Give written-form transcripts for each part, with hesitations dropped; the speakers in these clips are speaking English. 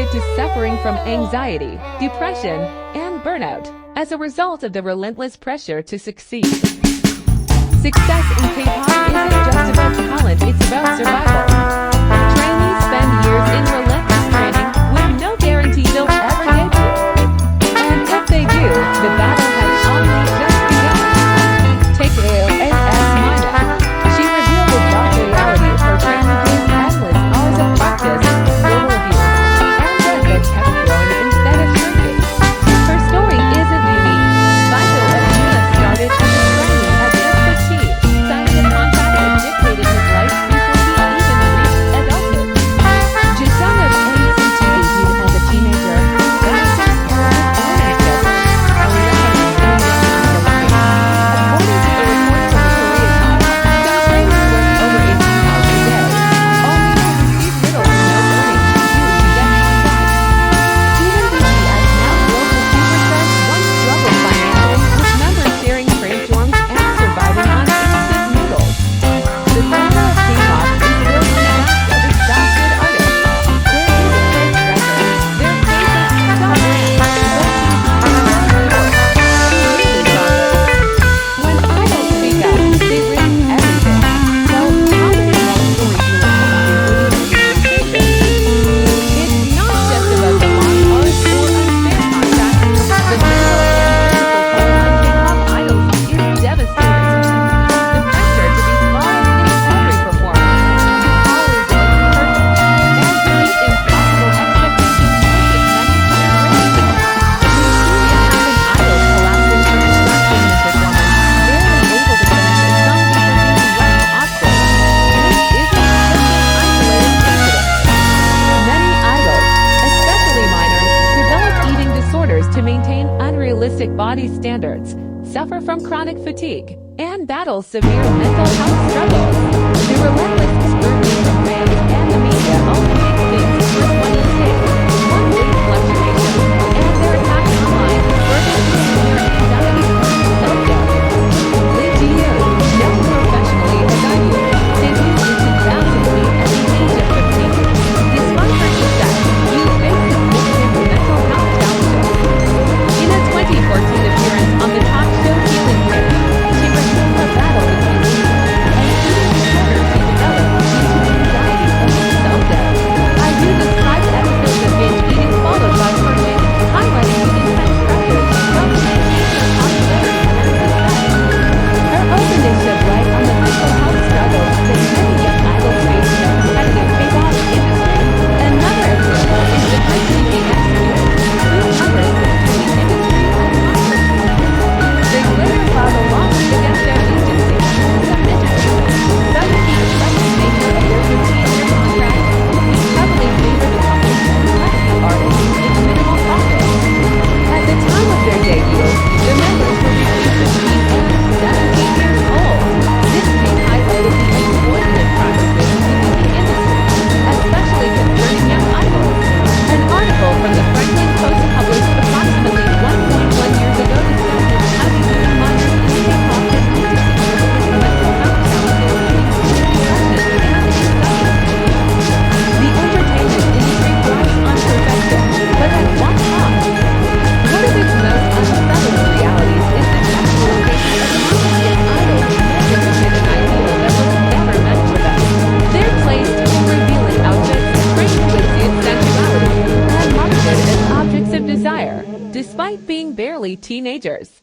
admitted to suffering from anxiety, depression, and burnout as a result of the relentless pressure to succeed. Success in K-pop isn't just about talent, it's about survival. Trainees spend years in relentless training with no guarantee they'll ever debut. And if they do, the battle has only just begun. Take AOS Mina. She revealed the dark reality of her training through endless hours of practice, verbal abuse, and debt that kept growing instead of shrinking. Her story isn't unique. Vital of Mina started as a trainee at Exploitation, signed a contract that dictated his life before he even reached adulthood. Jisung of NCT debuted as a teenager, balancing school with learning schedule, and realizing in young unrelenting. According to a report from Korea Times, some trainees work over 18 hours a day, only to receive little to no earnings due to debt contracts. Even BTS now global superstars once struggled financially, with members sharing trade dorms and surviving on instant noodles. The center of Kpop is built on the backs of exhausted artists. There is a close record. Their faces stop brands, but when idols speak up, they risk everything. So, how did it want stories to including It's not just about the long hours or unfair contracts. The mental and physical toll on K-pop idols is devastating. The pressure to be flawless in every performance, to always look perfect, and to meet impossible expectations push it many generations. We've seen it happen idols collapsing from exhaustion in performance, barely able to finish a song before being left off-stage. This isn't just an isolated incident. Many idols, especially minors, develop eating disorders to maintain unrealistic body standards, suffer from chronic fatigue, and battle severe mental health struggles. The relentless scrutiny from fans and the media only makes things worse when you take one big fluctuation, and their attacks online further fuel their anxiety and self-doubt. Lee Ji-yoon, known professionally as IU, debuted in 2008 at the age of 15. Despite her success, Yu faced significant mental health challenges. In a 2014 appearance on the talk show Healing Page, she revealed her battle with anxiety and eating disorders she developed due to anxiety and self-doubt. IU described episodes of binge eating followed by purging, highlighting the intense pressure she felt to maintain her popularity and success. Her openness shed light on the mental health struggles that many young idols face in the competitive K-pop industry. Another example is the Trainee executive, who hovers between the industry and content. They later filed a lawsuit against their agency, some entertainment, citing the expensive nature of their 15-year contract, which heavily favored the couple and left the artists with minimal profits. At the time of their debut, the members were between 15 and 17 years old. This case highlighted the exploitative practices within the industry, especially concerning young idols. An article from the Franklin Post published approximately 1.1 years ago discusses how these young minors in K-pop can lead to significant mental health challenges, including depression and anxiety. The entertainment industry thrives on perfection, but at what cost? One of its most unsettling realities is the sexualization of young idols mimic an ideal that was never meant for them. They're placed in revealing outfits, trained to exude sensuality, and marketed as objects of desire, despite being barely teenagers.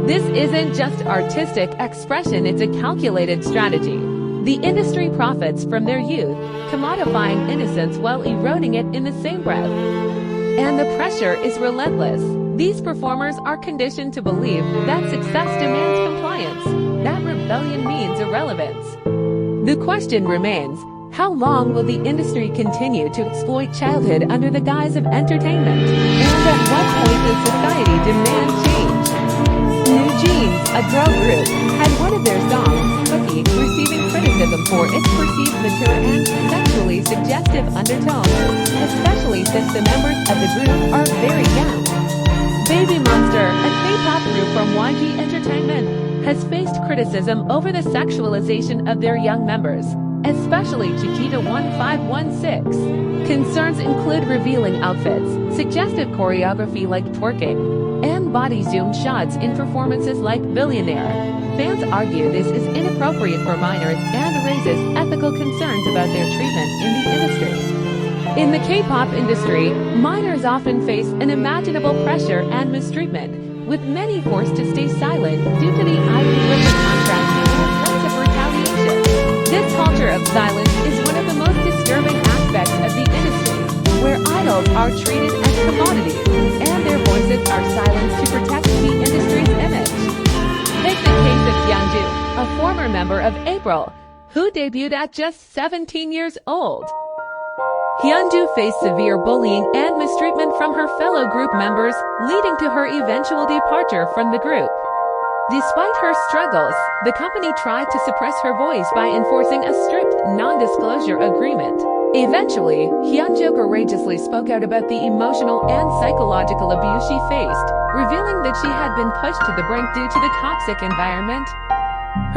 This isn't just artistic expression, it's a calculated strategy. The industry profits from their youth, commodifying innocence while eroding it in the same breath. And the pressure is relentless. These performers are conditioned to believe that success demands compliance, that rebellion means irrelevance. The question remains, how long will the industry continue to exploit childhood under the guise of entertainment? And at what point does society demand change? New Jeans, a girl group, had one of their songs, Cookie, receiving criticism for its perceived mature and sexually suggestive undertones, especially since the members of the group are very young. Baby Monster, a K-pop group from YG Entertainment, has faced criticism over the sexualization of their young members. especially Chiquita 1516. Concerns include revealing outfits, suggestive choreography like twerking, and body zoom shots in performances like Billionaire. Fans argue this is inappropriate for minors and raises ethical concerns about their treatment in the industry. In the K-pop industry, minors often face unimaginable pressure and mistreatment, with many forced to stay silent due to the idol-driven contracts and threats of retaliation. This culture of silence is one of the most disturbing aspects of the industry, where idols are treated as commodities, and their voices are silenced to protect the industry's image. Take the case of Hyunju, a former member of April, who debuted at just 17 years old. Hyunju faced severe bullying and mistreatment from her fellow group members, leading to her eventual departure from the group. Despite her struggles, the company tried to suppress her voice by enforcing a strict non-disclosure agreement. Eventually, Hyunju courageously spoke out about the emotional and psychological abuse she faced, revealing that she had been pushed to the brink due to the toxic environment.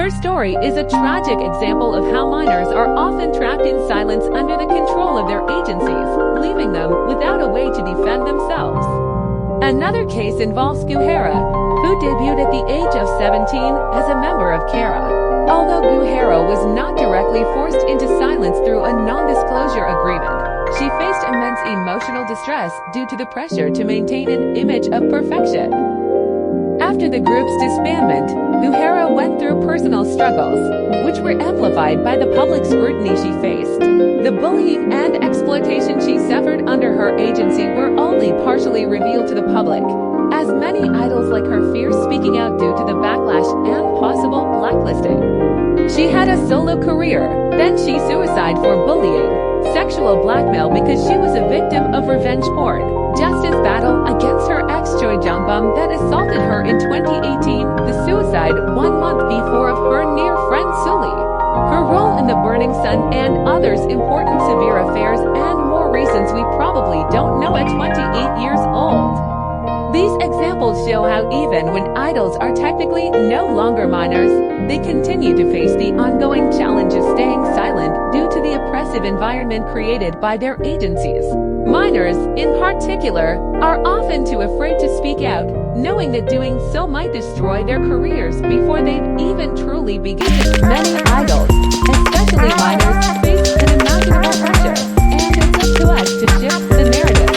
Her story is a tragic example of how minors are often trapped in silence under the control of their agencies, leaving them without a way to defend themselves. Another case involves Guhera, who debuted at the age of 17 as a member of Kara. Although Guhera was not directly forced into silence through a non-disclosure agreement, she faced immense emotional distress due to the pressure to maintain an image of perfection. After the group's disbandment, Guhera went through personal struggles, which were amplified by the public scrutiny she faced. The bullying and exploitation she suffered under her agency were only partially revealed to the public, as many idols like her fear speaking out due to the backlash and possible blacklisting. She had a solo career, then she suicided for bullying, sexual blackmail because she was a victim of revenge porn, justice battle against her ex Choi Jong-bum that assaulted her in 2018, the suicide 1 month before of her near friend Sully, her role in the Burning Sun and others important severe affairs and more reasons we probably don't know at 28 years old. These examples show how even when idols are technically no longer minors, they continue to face the ongoing challenge of staying silent due to the oppressive environment created by their agencies. Minors, in particular, are often too afraid to speak out, knowing that doing so might destroy their careers before they've even truly begun. Many idols, especially minors, face unimaginable pressure, and it's up to us to shift the narrative.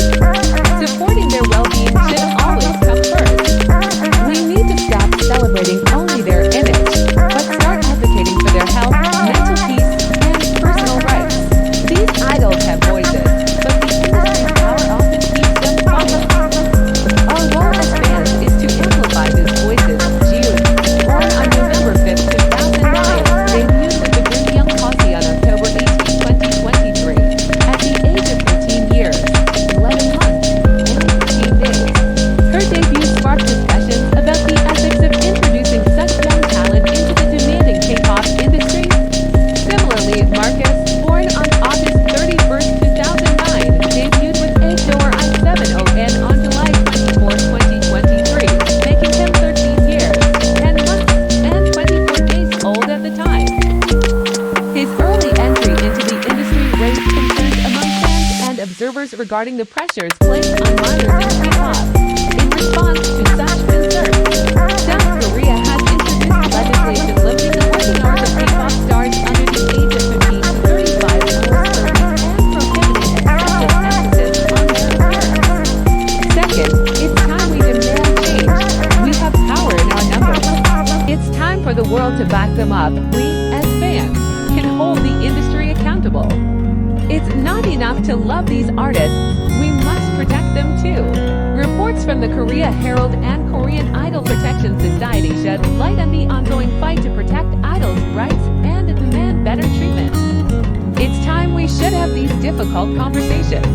Supporting their well-being should always come first. We need to stop celebrating only their image, but start advocating for their health, mental peace, and personal rights. These idols have voices, but the industry's power often keeps them quiet. Our role as fans is to amplify these voices. June, born on November 5, 2009, debuted with the group Young Posse on October 18, 2023, at the age of 15 years, 11 months, and 15 days. Her debut sparked discussions about the ethics of introducing such young talent into the demanding K-pop industry. Similarly, Marcus, born on August 31, 2009, debuted with Adore I-70N on July 24, 2023, making him 13 years, 10 months, and 24 days old at the time. His early entry into the industry raised concerns among fans and observers regarding the pressures placed on minors in K-pop. In response to such concerns, South Korea has introduced legislation limiting the working hours of K-pop stars under the age of 15 to 35 hours per week and prohibiting excessive emphasis on their appearance. Second, it's time we demand change. We have power in our numbers. It's time for the world to back them up. We, as fans, can hold the industry accountable. It's not enough to love these artists, we must protect them too. Reports from the Korea Herald and Korean Idol Protection Society shed light on the ongoing fight to protect idols' rights and demand better treatment. It's time we should have these difficult conversations.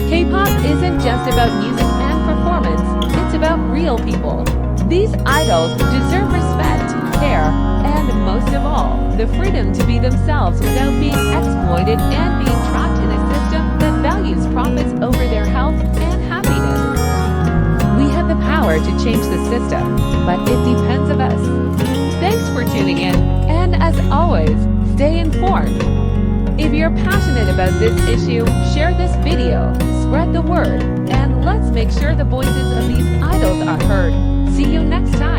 K-pop isn't just about music and performance, it's about real people. These idols deserve respect, care, and most of all, the freedom to be themselves without being exploited and being trapped in a system that values profits over their health and happiness. We have the power to change the system, but it depends on us. Thanks for tuning in, and as always, Stay informed. If you're passionate about this issue, share this video, spread the word, and let's make sure the voices of these idols are heard. See you next time.